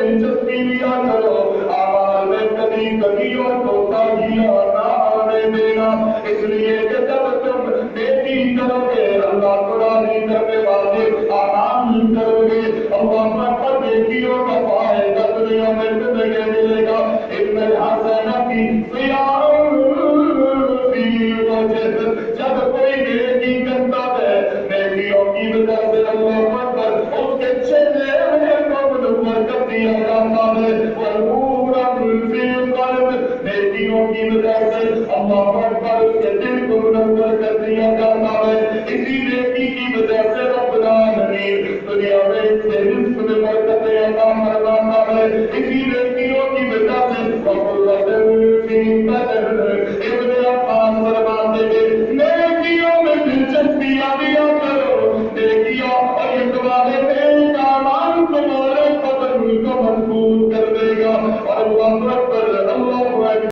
دلچسپی لیا کرو، اعمال میں کبھی کبھی اور کوتاہیاں نہ آنے دینا، اس لیے کہ جب تم نیکی کرو گے اللہ کو راضی کرنے والے اعمال کرو گے، اللہ پر نیکیوں کا فائدہ دنیا میں تمہیں ملے گا۔ ان الحسنات سیاح فی وجہ، جب کوئی نیکی کرتا ہے نیکیوں کی وجہ سے اللہ پر اس کے چہرے کو منور کر دیا جاتا ہے، ونورا فی القلب، نیکیوں کی وجہ سے اللہ پر اس کے دل کو منور کر دیا جاتا ہے۔ اسی نیکی کی وجہ سے رب العالمین دنیا میں اس سے رزق میں برکتیں عطا فرماتا ہے، اسی نیکیوں کی وجہ سے ابن عباس فرماتے ہیں نیکیوں میں دلچسپیاں لیا کرو، نیکیاں اور یہ تمہارے نیک اعمال تمہارے بدن کو مضبوط کر دے گا، اور اللہ پر